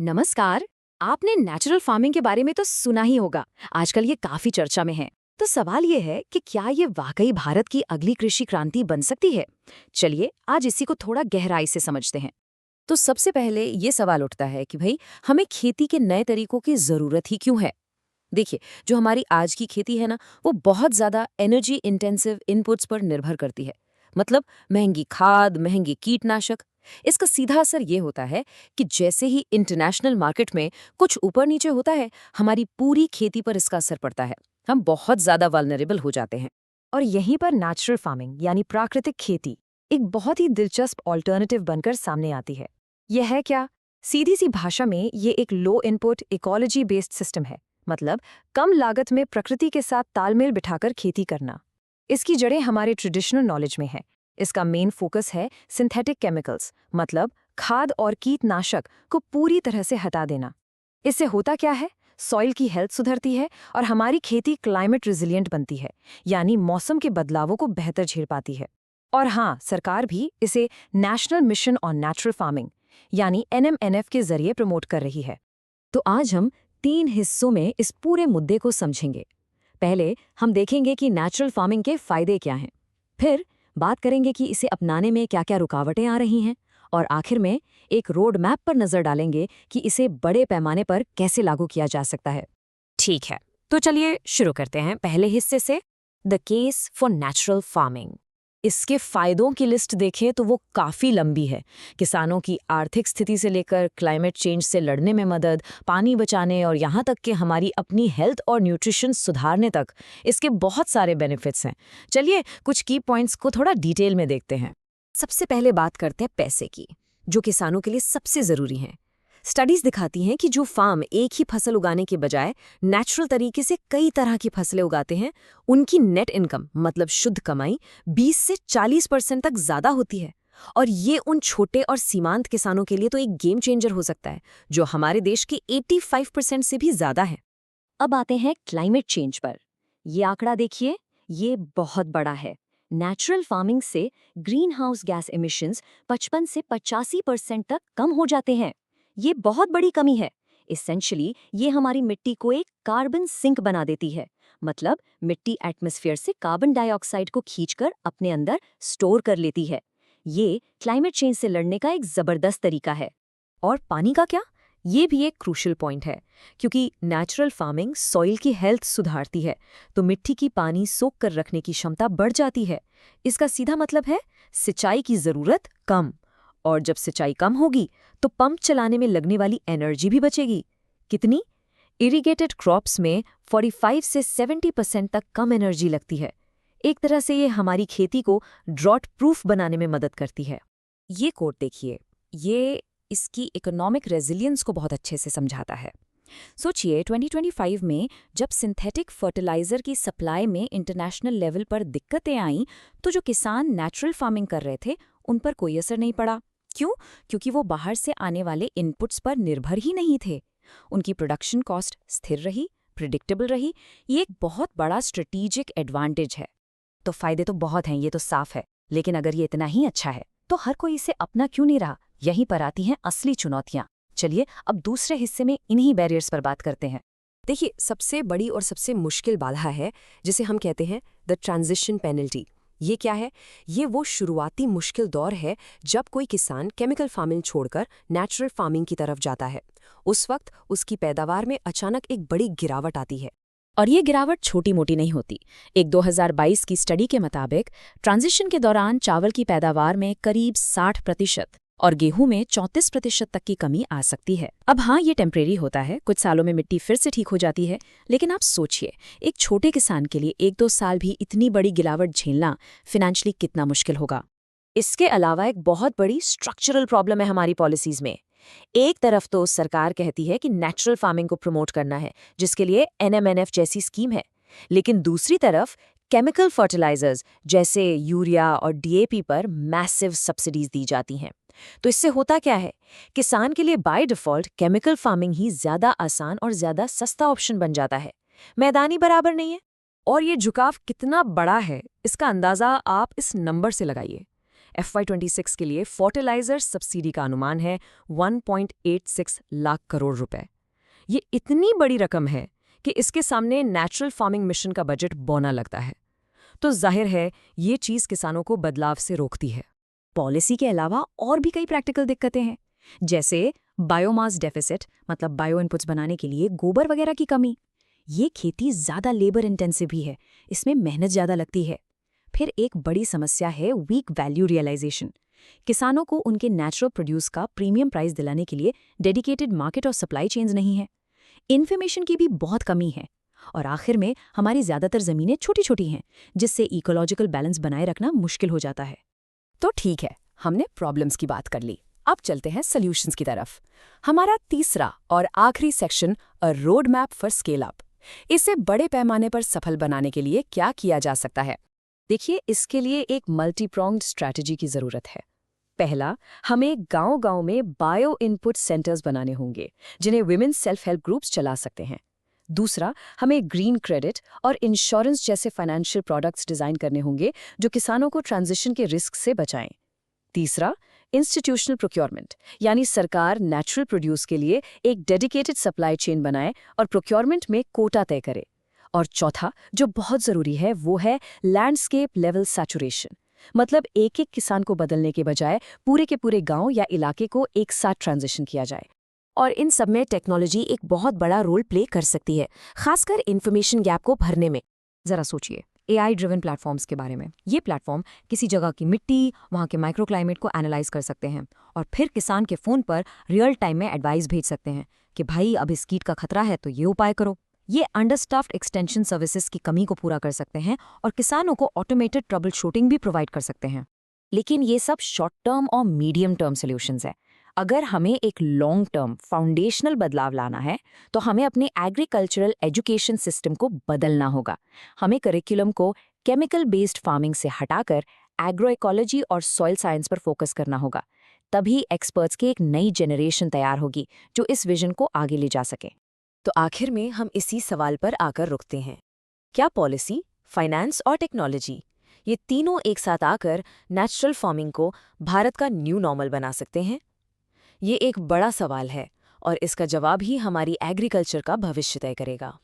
नमस्कार। आपने natural farming के बारे में तो सुना ही होगा। आजकल ये काफी चर्चा में है। तो सवाल ये है कि क्या ये वाकई भारत की अगली कृषि क्रांति बन सकती है? चलिए आज इसी को थोड़ा गहराई से समझते हैं। तो सबसे पहले ये सवाल उठता है कि भाई हमें खेती के नए तरीकों की जरूरत ही क्यों है? देखिए, जो हमारी आज की खेती है ना, वो बहुत ज्यादा एनर्जी इंटेंसिव इनपुट्स पर निर्भर करती है। मतलब महंगी खाद, महंगे कीटनाशक। इसका सीधा असर ये होता है कि जैसे ही इंटरनेशनल मार्केट में कुछ ऊपर नीचे होता है, हमारी पूरी खेती पर इसका असर पड़ता है। हम बहुत ज्यादा वल्नरेबल हो जाते हैं। और यहीं पर नेचुरल फार्मिंग यानी प्राकृतिक खेती एक बहुत ही दिलचस्प ऑल्टरनेटिव बनकर सामने आती है। यह है क्या? सीधी सी भाषा में ये एक लो इनपुट इकोलॉजी बेस्ड सिस्टम है। मतलब कम लागत में प्रकृति के साथ तालमेल बिठाकर खेती करना। इसकी जड़ें हमारे ट्रेडिशनल नॉलेज में है। इसका मेन फोकस है सिंथेटिक केमिकल्स, मतलब खाद और कीटनाशक को पूरी तरह से हटा देना। इससे होता क्या है? सॉइल की हेल्थ सुधरती है और हमारी खेती क्लाइमेट रिजिलिएंट बनती है, यानी मौसम के बदलावों को बेहतर झेल पाती है। और हाँ, सरकार भी इसे national mission on natural farming यानी NMNF के जरिए प्रमोट कर रही है। तो आज हम 3 हिस्सों में इस पूरे मुद्दे को समझेंगे। पहले हम देखेंगे कि नेचुरल फार्मिंग के फायदे क्या हैं। फिर बात करेंगे कि इसे अपनाने में क्या-क्या रुकावटें आ रही हैं। और आखिर में एक रोड मैप पर नजर डालेंगे कि इसे बड़े पैमाने पर कैसे लागू किया जा सकता है। ठीक है, तो चलिए शुरू करते हैं पहले हिस्से से, the case for natural farming. इसके फायदों की लिस्ट देखें तो वो काफ़ी लंबी है। किसानों की आर्थिक स्थिति से लेकर क्लाइमेट चेंज से लड़ने में मदद, पानी बचाने और यहाँ तक कि हमारी अपनी हेल्थ और न्यूट्रिशन सुधारने तक इसके बहुत सारे बेनिफिट्स हैं। चलिए कुछ की पॉइंट्स को थोड़ा डिटेल में देखते हैं। सबसे पहले बात करते हैं पैसे की, जो किसानों के लिए सबसे ज़रूरी हैं। स्टडीज दिखाती हैं कि जो फार्म एक ही फसल उगाने के बजाय नेचुरल तरीके से कई तरह की फसलें उगाते हैं, उनकी नेट इनकम मतलब शुद्ध कमाई 20 से 40% तक ज़्यादा होती है। और ये उन छोटे और सीमांत किसानों के लिए तो एक गेम चेंजर हो सकता है, जो हमारे देश के 85% से भी ज़्यादा है। अब आते हैं क्लाइमेट चेंज पर। ये आंकड़ा देखिए, ये बहुत बड़ा है। नेचुरल फार्मिंग से ग्रीन हाउस गैस एमिशंस 55 से 85% तक कम हो जाते हैं। ये बहुत बड़ी कमी है। इसेंशली ये हमारी मिट्टी को एक कार्बन सिंक बना देती है। मतलब मिट्टी एटमॉस्फेयर से कार्बन डाइऑक्साइड को खींचकर अपने अंदर स्टोर कर लेती है। ये क्लाइमेट चेंज से लड़ने का एक जबरदस्त तरीका है। और पानी का क्या? ये भी एक क्रूशियल पॉइंट है, क्योंकि नेचुरल फार्मिंग सॉइल की हेल्थ सुधारती है, तो मिट्टी की पानी सोख कर रखने की क्षमता बढ़ जाती है। इसका सीधा मतलब है सिंचाई की जरूरत कम। और जब सिंचाई कम होगी तो पंप चलाने में लगने वाली एनर्जी भी बचेगी। कितनी? इरिगेटेड क्रॉप्स में 45 से 70% तक कम एनर्जी लगती है। एक तरह से ये हमारी खेती को ड्रॉट प्रूफ बनाने में मदद करती है। ये कोट देखिए, ये इसकी इकोनॉमिक रेजिलियंस को बहुत अच्छे से समझाता है। सोचिए 2025 में जब सिंथेटिक फर्टिलाइजर की सप्लाई में इंटरनेशनल लेवल पर दिक्कतें आईं, तो जो किसान नेचुरल फार्मिंग कर रहे थे उन पर कोई असर नहीं पड़ा। क्यों? क्योंकि वो बाहर से आने वाले इनपुट्स पर निर्भर ही नहीं थे। उनकी प्रोडक्शन कॉस्ट स्थिर रही, प्रिडिक्टेबल रही। ये एक बहुत बड़ा स्ट्रेटेजिक एडवांटेज है। तो फायदे तो बहुत हैं, ये तो साफ है। लेकिन अगर ये इतना ही अच्छा है तो हर कोई इसे अपना क्यों नहीं रहा? यहीं पर आती हैं असली चुनौतियां। चलिए अब दूसरे हिस्से में इन्हीं बैरियर्स पर बात करते हैं। देखिए, सबसे बड़ी और सबसे मुश्किल बाधा है जिसे हम कहते हैं द ट्रांजिशन पेनल्टी। ये क्या है? ये वो शुरुआती मुश्किल दौर है जब कोई किसान केमिकल फार्मिंग छोड़कर नेचुरल फार्मिंग की तरफ जाता है। उस वक्त उसकी पैदावार में अचानक एक बड़ी गिरावट आती है। और ये गिरावट छोटी मोटी नहीं होती। एक 2022 की स्टडी के मुताबिक ट्रांजिशन के दौरान चावल की पैदावार में करीब 60% और गेहूं में 34% तक की कमी आ सकती है। अब हाँ, ये टेम्परेरी होता है, कुछ सालों में मिट्टी फिर से ठीक हो जाती है। लेकिन आप सोचिए, एक छोटे किसान के लिए 1-2 साल भी इतनी बड़ी गिरावट झेलना फिनेंशियली कितना मुश्किल होगा। इसके अलावा एक बहुत बड़ी स्ट्रक्चरल प्रॉब्लम है हमारी पॉलिसीज में। एक तरफ तो सरकार कहती है कि नेचुरल फार्मिंग को प्रमोट करना है, जिसके लिए NMNF जैसी स्कीम है। लेकिन दूसरी तरफ केमिकल फर्टिलाइजर्स जैसे यूरिया और DAP पर मैसिव सब्सिडीज दी जाती हैं। तो इससे होता क्या है? किसान के लिए बाय डिफॉल्ट केमिकल फार्मिंग ही ज्यादा आसान और ज्यादा सस्ता ऑप्शन बन जाता है। मैदानी बराबर नहीं है। और ये झुकाव कितना बड़ा है, इसका अंदाज़ा आप इस नंबर से लगाइए। FY26 के लिए फर्टिलाइजर सब्सिडी का अनुमान है 1.86 लाख करोड़ रुपए। ये इतनी बड़ी रकम है कि इसके सामने नेचुरल फार्मिंग मिशन का बजट बौना लगता है। तो जाहिर है ये चीज़ किसानों को बदलाव से रोकती है। पॉलिसी के अलावा और भी कई प्रैक्टिकल दिक्कतें हैं, जैसे बायोमास डेफिसिट, मतलब बायो इनपुट्स बनाने के लिए गोबर वगैरह की कमी। ये खेती ज़्यादा लेबर इंटेंसिव भी है, इसमें मेहनत ज़्यादा लगती है। फिर एक बड़ी समस्या है वीक वैल्यू रियलाइजेशन। किसानों को उनके नेचुरल प्रोड्यूस का प्रीमियम प्राइस दिलाने के लिए डेडिकेटेड मार्केट और सप्लाई चेन्स नहीं है। इन्फॉर्मेशन की भी बहुत कमी है। और आखिर में हमारी ज़्यादातर ज़मीनें छोटी छोटी हैं, जिससे इकोलॉजिकल बैलेंस बनाए रखना मुश्किल हो जाता है। तो ठीक है, हमने प्रॉब्लम्स की बात कर ली। अब चलते हैं सॉल्यूशंस की तरफ। हमारा तीसरा और आखिरी section, a road map for scale up. इसे बड़े पैमाने पर सफल बनाने के लिए क्या किया जा सकता है? देखिए, इसके लिए एक मल्टी प्रोंग्ड स्ट्रैटेजी की ज़रूरत है। पहला, हमें गांव-गांव में बायो इनपुट सेंटर्स बनाने होंगे, जिन्हें विमेन सेल्फ हेल्प ग्रुप्स चला सकते हैं। दूसरा, हमें ग्रीन क्रेडिट और इंश्योरेंस जैसे फाइनेंशियल प्रोडक्ट्स डिज़ाइन करने होंगे जो किसानों को ट्रांजिशन के रिस्क से बचाएं। तीसरा, इंस्टीट्यूशनल प्रोक्योरमेंट, यानी सरकार नेचुरल प्रोड्यूस के लिए एक डेडिकेटेड सप्लाई चेन बनाए और प्रोक्योरमेंट में कोटा तय करे। और चौथा, जो बहुत ज़रूरी है, वो है लैंडस्केप लेवल सैचुरेशन, मतलब एक-एक किसान को बदलने के बजाय पूरे के पूरे गांव या इलाके को एक साथ ट्रांजिशन किया जाए। और इन सब में टेक्नोलॉजी एक बहुत बड़ा रोल प्ले कर सकती है, खासकर इन्फॉर्मेशन गैप को भरने में। ज़रा सोचिए AI ड्रिवन प्लेटफॉर्म्स के बारे में। ये प्लेटफॉर्म किसी जगह की मिट्टी, वहाँ के माइक्रोक्लाइमेट को एनालाइज कर सकते हैं और फिर किसान के फ़ोन पर रियल टाइम में एडवाइस भेज सकते हैं कि भाई अब इस कीट का खतरा है तो ये उपाय करो। ये अंडरस्टाफ्ड एक्सटेंशन सर्विसेज की कमी को पूरा कर सकते हैं और किसानों को ऑटोमेटेड ट्रबल शूटिंग भी प्रोवाइड कर सकते हैं। लेकिन ये सब शॉर्ट टर्म और मीडियम टर्म सॉल्यूशंस है। अगर हमें एक लॉन्ग टर्म फाउंडेशनल बदलाव लाना है तो हमें अपने एग्रीकल्चरल एजुकेशन सिस्टम को बदलना होगा। हमें करिकुलम को केमिकल बेस्ड फार्मिंग से हटाकर एग्रो इकोलॉजी और सॉइल साइंस पर फोकस करना होगा। तभी एक्सपर्ट्स की एक नई जनरेशन तैयार होगी जो इस विजन को आगे ले जा सके। तो आखिर में हम इसी सवाल पर आकर रुकते हैं, क्या पॉलिसी, फाइनेंस और टेक्नोलॉजी, ये तीनों एक साथ आकर नेचुरल फार्मिंग को भारत का न्यू नॉर्मल बना सकते हैं? ये एक बड़ा सवाल है और इसका जवाब ही हमारी एग्रीकल्चर का भविष्य तय करेगा।